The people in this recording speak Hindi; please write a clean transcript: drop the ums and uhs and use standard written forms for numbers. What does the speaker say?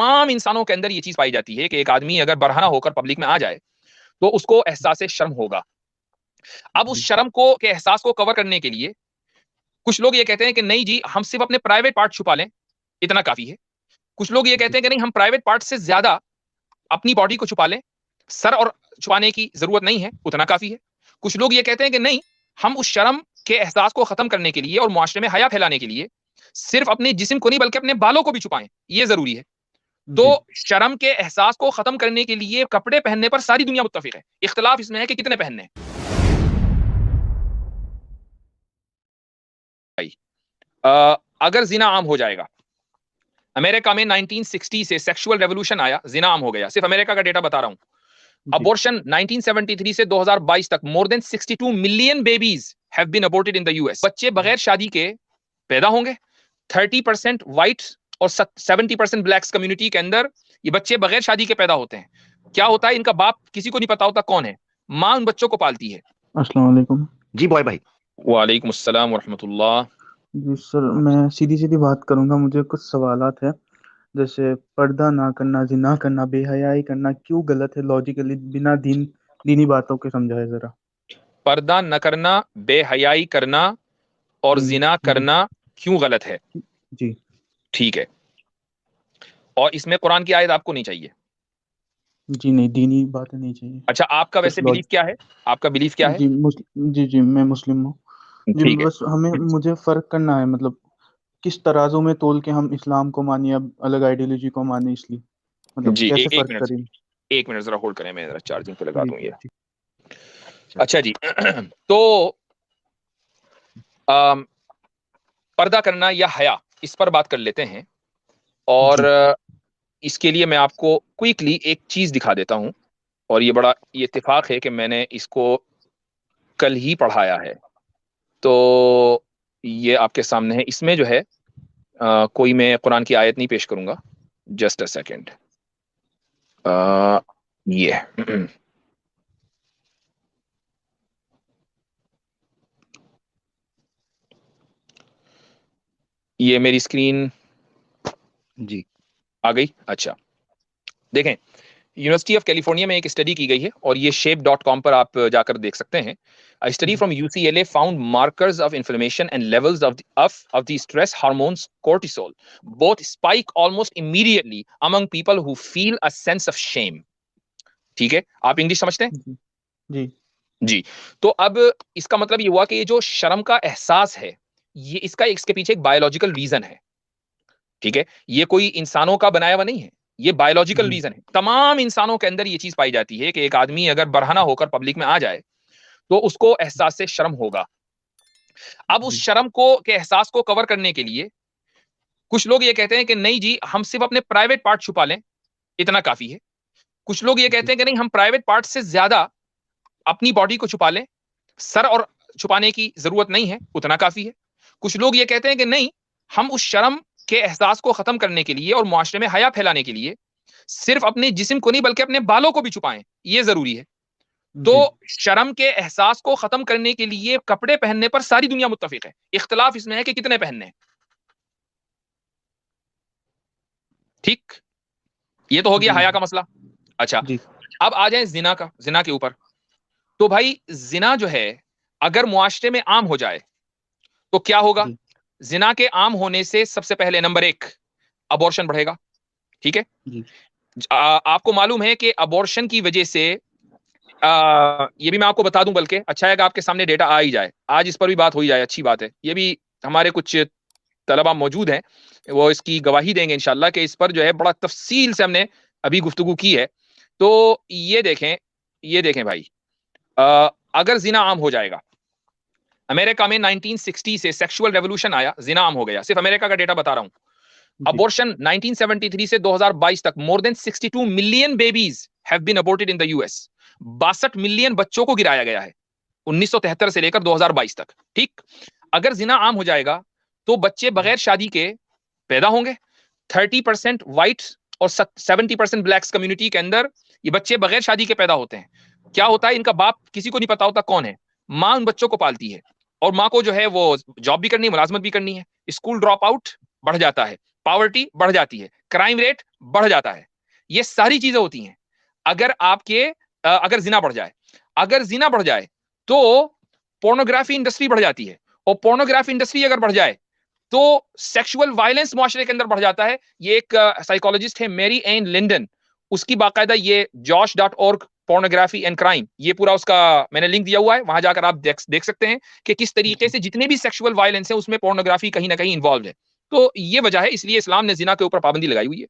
तमाम इंसानों के अंदर ये चीज पाई जाती है कि एक आदमी अगर बरहना होकर पब्लिक में आ जाए तो उसको एहसास शर्म होगा। अब उस जी शर्म को के एहसास को कवर करने के लिए कुछ लोग ये कहते हैं कि नहीं जी, हम सिर्फ अपने प्राइवेट पार्ट छुपा लें, इतना काफी है। कुछ लोग ये जी कहते हैं कि नहीं, हम प्राइवेट पार्ट से ज्यादा अपनी बॉडी को छुपा लें, सर और छुपाने की जरूरत नहीं है, उतना काफी है। कुछ लोग ये कहते हैं कि नहीं, हम उस शर्म के एहसास को खत्म करने के लिए और मुआशरे में हया फैलाने के लिए सिर्फ अपने जिस्म को नहीं बल्कि अपने बालों को भी छुपाएं, ये जरूरी है। तो जी शर्म के एहसास को खत्म करने के लिए कपड़े पहनने पर सारी दुनिया मुत्तफिक है, इख्तिलाफ इसमें है कि कितने पहनने हैं। अगर जिना आम हो जाएगा, अमेरिका में 1960 से सेक्सुअल रेवोल्यूशन आया, जिना आम हो गया, सिर्फ अमेरिका का डेटा बता रहा हूं। जी अबॉर्शन 1973 से 2022 तक more than 62 million babies have been aborted in the US. बच्चे बगैर शादी के पैदा होंगे। 30% व्हाइट और 70% ब्लैक्स कम्युनिटी के अंदर ये बच्चे बगैर शादी के पैदा होते हैं। क्या होता है, इनका बाप किसी को नहीं पता होता कौन है, माँ उन बच्चों को पालती है। अस्सलाम वालेकुम। जी बॉय भाई। वालेकुम अस्सलाम वरहमतुल्लाह। जी सर, मैं सीधी सीधी बात करूंगा। मुझे कुछ सवालात है। जैसे पर्दा ना करना, जिना करना, बेहयाई करना क्यों गलत है लॉजिकली, बिना दीनी बातों के समझाए जरा। पर्दा न करना, बेहयाई करना और जिना जी करना क्यों गलत है? जी ठीक है, और इसमें कुरान की आयत आपको नहीं चाहिए? जी नहीं, दीनी बातें नहीं चाहिए। अच्छा, आपका सिर्फ वैसे बिलीफ लॉज क्या है? आपका बिलीफ क्या है? जी मैं मुस्लिम हूँ। जी ठीक है। बस मुझे फर्क करना है, मतलब किस तराजू में तोल के हम इस्लाम को माने या अलग आइडियोलॉजी को माने, इसलिए मतलब जी, कैसे एक फर्क मिनट, करें। एक मिनट जरा होल्ड करें, मैं जरा चार्जिंग पे लगा जी दूं जी ये। जी अच्छा जी तो अम, पर्दा करना या हया, इस पर बात कर लेते हैं। और जी इसके लिए मैं आपको क्विकली एक चीज दिखा देता हूं। और ये इत्तेफाक है कि मैंने इसको कल ही पढ़ाया है, तो ये आपके सामने है। इसमें जो है कोई मैं कुरान की आयत नहीं पेश करूंगा। Just a second. ये ये मेरी स्क्रीन जी आ गई। अच्छा, देखें, यूनिवर्सिटी ऑफ कैलिफोर्निया में एक स्टडी की गई है और ये shape.com पर आप जाकर देख सकते हैं। A study ji from UCLA found markers of inflammation and levels of the stress hormones cortisol both spike almost immediately among people who feel a sense of shame। ठीक है, आप इंग्लिश समझते हैं? जी जी जी। तो अब इसका मतलब ये हुआ कि ये जो शर्म का एहसास है, ये इसके पीछे एक बायोलॉजिकल रीजन है। ठीक है, ये कोई इंसानों का बनाया हुआ नहीं है, ये बायोलॉजिकल जी रीजन है। तमाम इंसानों के अंदर ये चीज पाई जाती है कि एक आदमी अगर बरहना होकर पब्लिक में आ जाए तो उसको एहसास से शर्म होगा। अब उस जी शर्म के एहसास को कवर करने के लिए कुछ लोग ये कहते हैं कि नहीं जी, हम सिर्फ अपने प्राइवेट पार्ट छुपा लें, इतना काफी है। कुछ लोग ये कहते जी हैं कि नहीं, हम प्राइवेट पार्ट से ज्यादा अपनी बॉडी को छुपा लें, सर और छुपाने की जरूरत नहीं है, उतना काफी है। कुछ लोग ये कहते हैं कि नहीं, हम उस शर्म के एहसास को खत्म करने के लिए और मुआशरे में हया फैलाने के लिए सिर्फ अपने जिस्म को नहीं बल्कि अपने बालों को भी छुपाएं, ये जरूरी है। तो जी शर्म के एहसास को खत्म करने के लिए कपड़े पहनने पर सारी दुनिया मुत्तफिक है, इख्तिलाफ इसमें है कि कितने पहनने हैं। ठीक, ये तो हो गया जी हया का मसला। अच्छा, जी अब आ जाए जिना के ऊपर। तो भाई, जिना जो है अगर मुआशरे में आम हो जाए तो क्या होगा? जी जिना के आम होने से सबसे पहले नंबर एक, अबॉर्शन बढ़ेगा। ठीक है, जी आपको मालूम है कि अबॉर्शन की वजह से ये भी मैं आपको बता दूं, बल्कि अच्छा है कि आपके सामने डेटा आ ही जाए, आज इस पर भी बात हो ही जाए, अच्छी बात है। ये भी हमारे कुछ तलबा मौजूद हैं, वो इसकी गवाही देंगे इंशाल्लाह कि इस पर जो है बड़ा तफसील से हमने अभी गुफ्तगू की है। तो ये देखें भाई, अगर जिना आम हो जाएगा, अमेरिका में 1960 से सेक्सुअल रेवोल्यूशन आया, जिना आम हो गया, सिर्फ अमेरिका का डेटा बता रहा हूं। जी अबॉर्शन 1973 से 2022 तक more than 62 million babies have been aborted in the US. 62 million बच्चों को गिराया गया है 1973 से लेकर 2022 तक। ठीक, अगर जिना आम हो जाएगा तो बच्चे बगैर शादी के पैदा होंगे। 30% व्हाइट और 70% ब्लैक्स कम्युनिटी के अंदर ये बच्चे बगैर शादी के पैदा होते हैं। क्या होता है, इनका बाप किसी को नहीं पता होता कौन है, माँ उन बच्चों को पालती है। और माँ को जो है वो जॉब भी करनी है, मुलाजमत भी करनी है, स्कूल ड्रॉप आउट बढ़ जाता है, पावर्टी बढ़ जाती है, क्राइम रेट बढ़ जाता है, ये सारी चीजें होती हैं। अगर आपके अगर जिना बढ़ जाए, अगर जिना बढ़ जाए तो पोर्नोग्राफी इंडस्ट्री बढ़ जाती है, और पोर्नोग्राफी इंडस्ट्री अगर बढ़ जाए तो सेक्सुअल वायलेंस मुआशरे के अंदर बढ़ जाता है। ये एक साइकोलॉजिस्ट है मेरी एन लिंडन, उसकी बाकायदा ये josh.org पोर्नोग्राफी एंड क्राइम, ये पूरा उसका मैंने लिंक दिया हुआ है, वहां जाकर आप देख सकते हैं कि किस तरीके से जितने भी सेक्सुअल वायलेंस है उसमें पोर्नोग्राफी कहीं ना कहीं इन्वॉल्व है। तो ये वजह है, इसलिए इस्लाम ने जिना के ऊपर पाबंदी लगाई हुई है।